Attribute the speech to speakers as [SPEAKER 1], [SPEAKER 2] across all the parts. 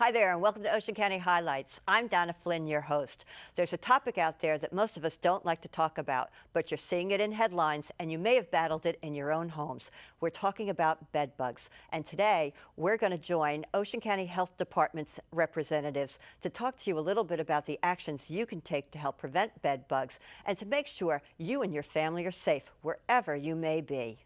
[SPEAKER 1] Hi there, and welcome to Ocean County Highlights. I'm Donna Flynn, your host. There's a topic out there that most of us don't like to talk about, but you're seeing it in headlines, and you may have battled it in your own homes. We're talking about bed bugs, and today we're going to join Ocean County Health Department's representatives to talk to you a little bit about the actions you can take to help prevent bed bugs and to make sure you and your family are safe wherever you may be.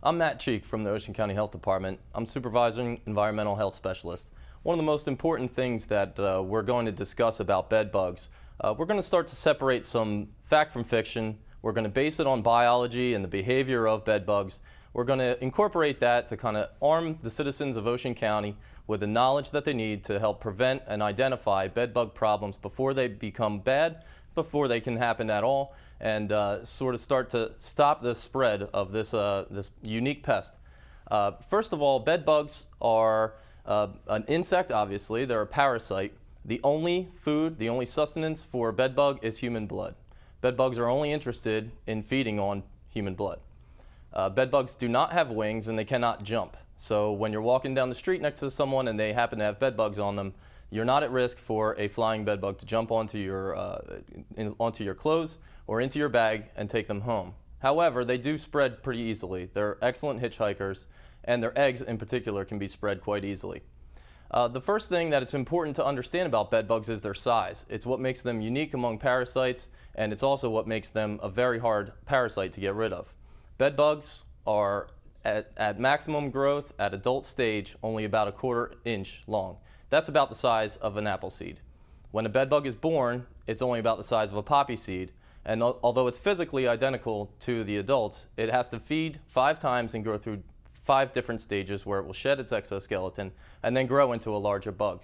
[SPEAKER 2] I'm Matt Cheek from the Ocean County Health Department. I'm Supervising Environmental Health Specialist. One of the most important things that we're going to discuss about bed bugs, we're going to start to separate some fact from fiction. We're going to base it on biology and the behavior of bed bugs. We're going to incorporate that to kind of arm the citizens of Ocean County with the knowledge that they need to help prevent and identify bed bug problems before they become bad, before they can happen at all, and sort of start to stop the spread of this, this unique pest. First of all, bed bugs are an insect, obviously. They're a parasite. The only food, the only sustenance for a bed bug is human blood. Bed bugs are only interested in feeding on human blood. Bed bugs do not have wings and they cannot jump. So when you're walking down the street next to someone and they happen to have bed bugs on them, you're not at risk for a flying bed bug to jump onto your clothes or into your bag and take them home. However, they do spread pretty easily. They're excellent hitchhikers, and their eggs in particular can be spread quite easily. The first thing that it's important to understand about bed bugs is their size. It's what makes them unique among parasites, and it's also what makes them a very hard parasite to get rid of. Bed bugs are at maximum growth at adult stage only about 1/4 inch long. That's about the size of an apple seed. When a bed bug is born, it's only about the size of a poppy seed, and although it's physically identical to the adults, it has to feed 5 times and go through 5 different stages where it will shed its exoskeleton and then grow into a larger bug.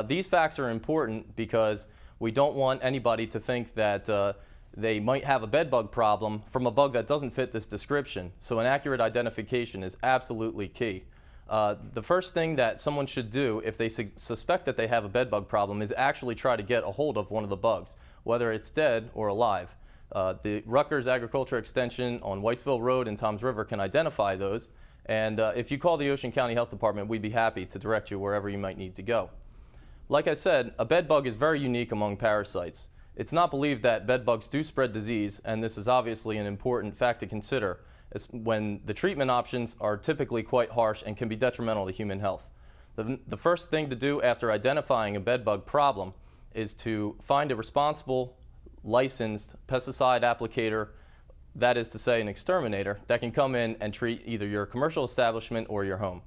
[SPEAKER 2] These facts are important because we don't want anybody to think that they might have a bed bug problem from a bug that doesn't fit this description, so an accurate identification is absolutely key. The first thing that someone should do if they suspect that they have a bed bug problem is actually try to get a hold of one of the bugs, whether it's dead or alive. The Rutgers Agriculture Extension on Whitesville Road in Toms River can identify those, and if you call the Ocean County Health Department, we'd be happy to direct you wherever you might need to go. Like I said, a bed bug is very unique among parasites. It's not believed that bed bugs do spread disease, and this is obviously an important fact to consider when the treatment options are typically quite harsh and can be detrimental to human health. The first thing to do after identifying a bed bug problem is to find a responsible, licensed pesticide applicator, that is to say an exterminator, that can come in and treat either your commercial establishment or your home.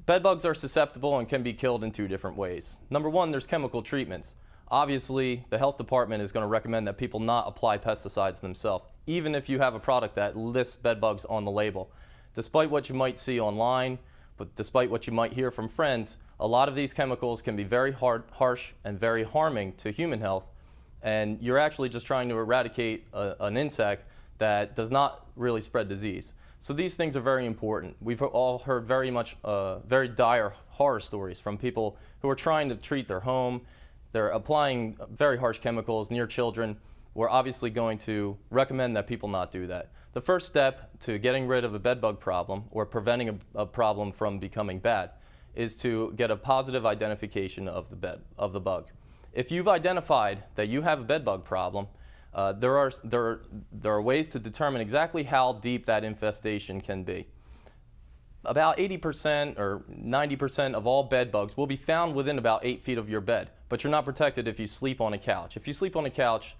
[SPEAKER 2] Bed bugs are susceptible and can be killed in 2 different ways. Number 1, there's chemical treatments. Obviously, the health department is going to recommend that people not apply pesticides themselves, even if you have a product that lists bed bugs on the label. Despite what you might see online, but despite what you might hear from friends, a lot of these chemicals can be very harsh and very harming to human health, and you're actually just trying to eradicate an insect that does not really spread disease. So these things are very important. We've all heard very dire horror stories from people who are trying to treat their home. They're applying very harsh chemicals near children. We're obviously going to recommend that people not do that. The first step to getting rid of a bed bug problem or preventing a problem from becoming bad is to get a positive identification of the bug. If you've identified that you have a bed bug problem, there are ways to determine exactly how deep that infestation can be. About 80% or 90% of all bed bugs will be found within about 8 feet of your bed, but you're not protected if you sleep on a couch. If you sleep on a couch,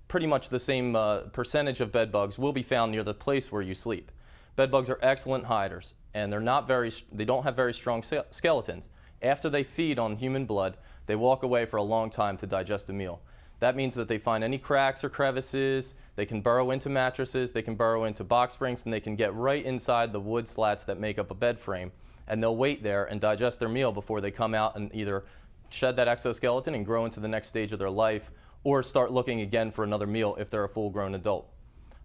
[SPEAKER 2] pretty much the same percentage of bed bugs will be found near the place where you sleep. Bed bugs are excellent hiders, and they don't have very strong skeletons. After they feed on human blood, they walk away for a long time to digest a meal. That means that they find any cracks or crevices, they can burrow into mattresses, they can burrow into box springs, and they can get right inside the wood slats that make up a bed frame, and they'll wait there and digest their meal before they come out and either shed that exoskeleton and grow into the next stage of their life, or start looking again for another meal if they're a full-grown adult.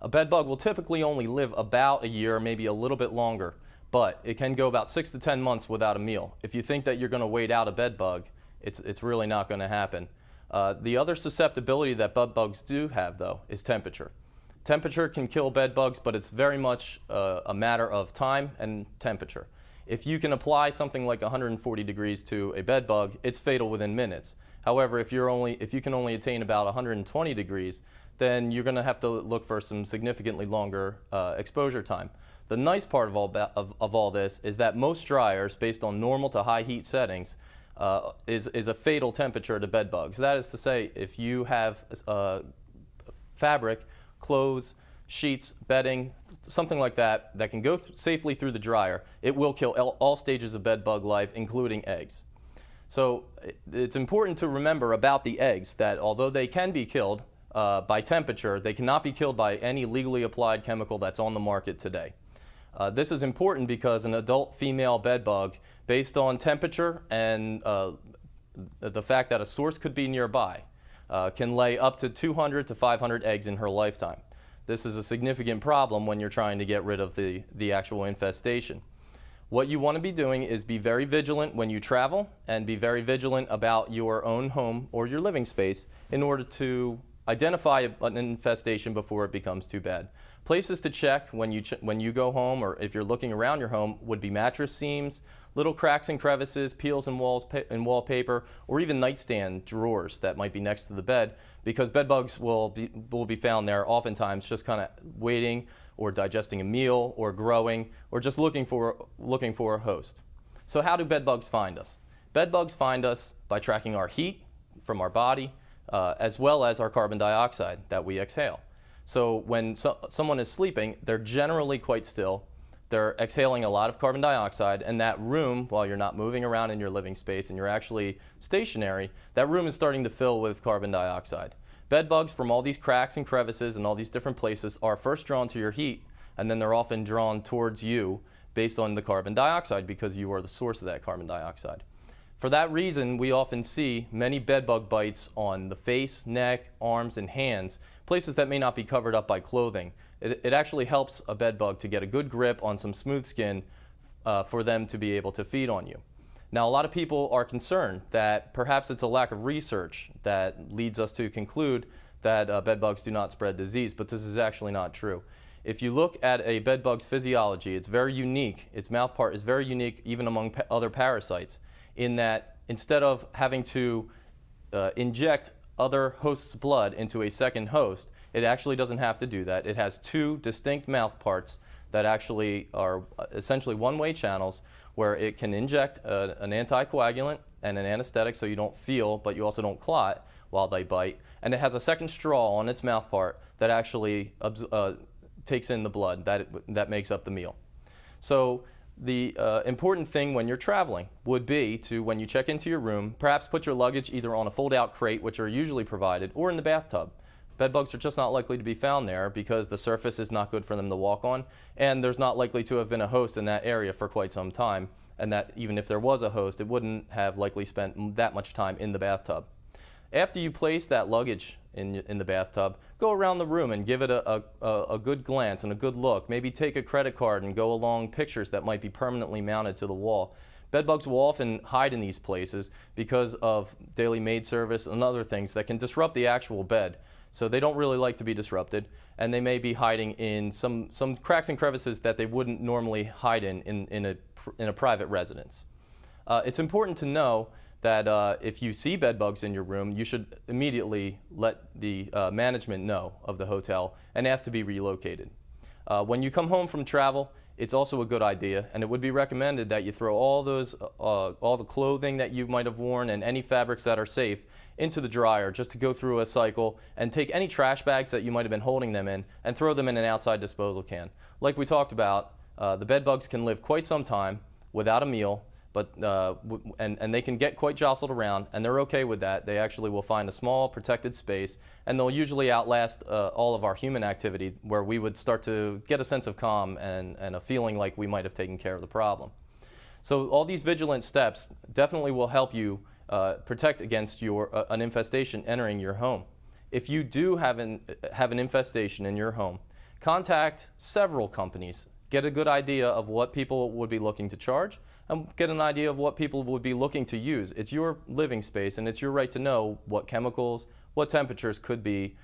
[SPEAKER 2] A bed bug will typically only live about a year, maybe a little bit longer, but it can go about 6 to 10 months without a meal. If you think that you're going to wait out a bed bug, it's really not going to happen. The other susceptibility that bed bugs do have, though, is temperature. Temperature can kill bed bugs, but it's very much a matter of time and temperature. If you can apply something like 140 degrees to a bed bug, it's fatal within minutes. However, if you can only attain about 120 degrees, then you're going to have to look for some significantly longer exposure time. The nice part of all this is that most dryers, based on normal to high heat settings, is a fatal temperature to bed bugs. That is to say, if you have fabric, clothes, sheets, bedding, something like that, that can go safely through the dryer, it will kill all stages of bed bug life, including eggs. So it's important to remember about the eggs that although they can be killed by temperature, they cannot be killed by any legally applied chemical that's on the market today. This is important because an adult female bed bug, based on temperature and the fact that a source could be nearby, can lay up to 200 to 500 eggs in her lifetime. This is a significant problem when you're trying to get rid of the actual infestation. What you want to be doing is be very vigilant when you travel and be very vigilant about your own home or your living space in order to identify an infestation before it becomes too bad. Places to check when you go home, or if you're looking around your home, would be mattress seams, little cracks and crevices, peels in walls and wallpaper, or even nightstand drawers that might be next to the bed, because bed bugs will be found there oftentimes just kind of waiting or digesting a meal or growing or just looking for a host. So how do bed bugs find us? Bed bugs find us by tracking our heat from our body, as well as our carbon dioxide that we exhale. So when someone is sleeping, they're generally quite still. They're exhaling a lot of carbon dioxide, and that room, while you're not moving around in your living space and you're actually stationary, that room is starting to fill with carbon dioxide. Bed bugs from all these cracks and crevices and all these different places are first drawn to your heat, and then they're often drawn towards you based on the carbon dioxide because you are the source of that carbon dioxide. For that reason, we often see many bed bug bites on the face, neck, arms, and hands, places that may not be covered up by clothing. It actually helps a bed bug to get a good grip on some smooth skin for them to be able to feed on you. Now, a lot of people are concerned that perhaps it's a lack of research that leads us to conclude that bed bugs do not spread disease, but this is actually not true. If you look at a bed bug's physiology, it's very unique. Its mouth part is very unique even among other parasites, in that instead of having to inject other host's blood into a second host, it actually doesn't have to do that. It has two distinct mouth parts that actually are essentially one-way channels where it can inject an anticoagulant and an anesthetic so you don't feel, but you also don't clot while they bite. And it has a second straw on its mouth part that actually takes in the blood that makes up the meal. So the important thing when you're traveling would be to, when you check into your room, perhaps put your luggage either on a fold-out crate, which are usually provided, or in the bathtub. Bed bugs are just not likely to be found there because the surface is not good for them to walk on, and there's not likely to have been a host in that area for quite some time, and that even if there was a host, it wouldn't have likely spent that much time in the bathtub. After you place that luggage in the bathtub, go around the room and give it a good glance and a good look. Maybe take a credit card and go along pictures that might be permanently mounted to the wall. Bed bugs will often hide in these places because of daily maid service and other things that can disrupt the actual bed. So they don't really like to be disrupted, and they may be hiding in some cracks and crevices that they wouldn't normally hide in a private residence. It's important to know that if you see bed bugs in your room, you should immediately let the management know of the hotel and ask to be relocated. When you come home from travel, it's also a good idea, and it would be recommended that you throw all the clothing that you might have worn and any fabrics that are safe into the dryer just to go through a cycle, and take any trash bags that you might have been holding them in and throw them in an outside disposal can. Like we talked about, the bed bugs can live quite some time without a meal, but and they can get quite jostled around, and they're okay with that. They actually will find a small protected space, and they'll usually outlast all of our human activity, where we would start to get a sense of calm and a feeling like we might have taken care of the problem. So all these vigilant steps definitely will help you protect against an infestation entering your home. If you do have an infestation in your home, contact several companies. Get a good idea of what people would be looking to charge, and get an idea of what people would be looking to use. It's your living space, and it's your right to know what chemicals, what temperatures could be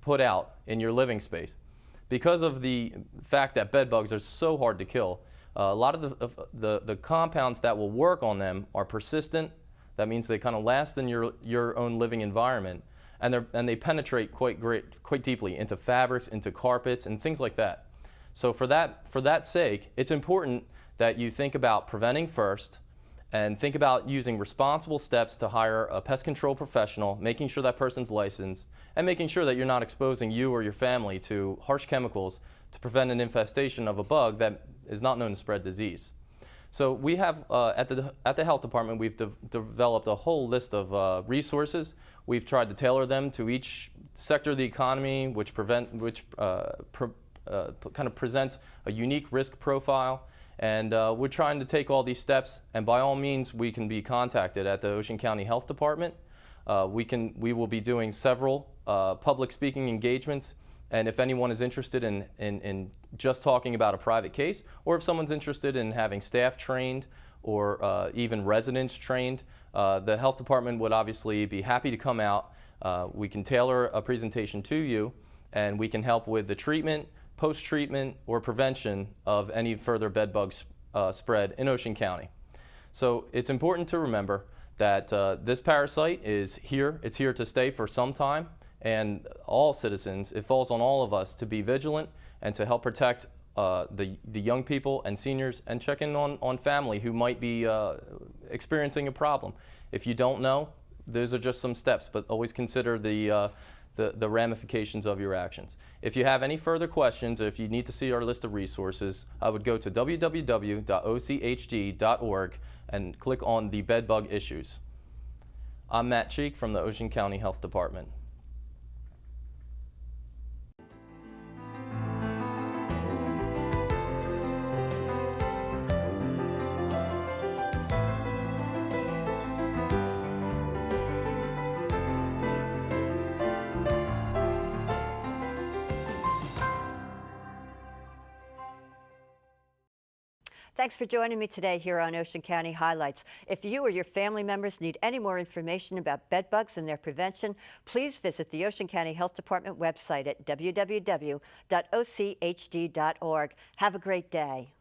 [SPEAKER 2] put out in your living space. Because of the fact that bed bugs are so hard to kill, A lot of the compounds that will work on them are persistent. That means they kind of last in your own living environment, and they penetrate quite deeply into fabrics, into carpets, and things like that. So for that sake, it's important that you think about preventing first, and think about using responsible steps to hire a pest control professional, making sure that person's licensed, and making sure that you're not exposing you or your family to harsh chemicals to prevent an infestation of a bug that is not known to spread disease. So we have, at the health department, we've developed a whole list of resources. We've tried to tailor them to each sector of the economy, which kind of presents a unique risk profile. And we're trying to take all these steps, and by all means, we can be contacted at the Ocean County Health Department. We will be doing several public speaking engagements, and if anyone is interested in just talking about a private case, or if someone's interested in having staff trained or even residents trained, the health department would obviously be happy to come out. We can tailor a presentation to you, and we can help with the treatment, post-treatment, or prevention of any further bed bugs spread in Ocean County. So it's important to remember that this parasite is here. It's here to stay for some time, and all citizens, it falls on all of us to be vigilant and to help protect the young people and seniors, and check in on family who might be experiencing a problem. If you don't know, those are just some steps, but always consider the ramifications of your actions. If you have any further questions, or if you need to see our list of resources, I would go to www.ochd.org and click on the bed bug issues. I'm Matt Cheek from the Ocean County Health Department.
[SPEAKER 1] Thanks for joining me today here on Ocean County Highlights. If you or your family members need any more information about bed bugs and their prevention, please visit the Ocean County Health Department website at www.ochd.org. Have a great day.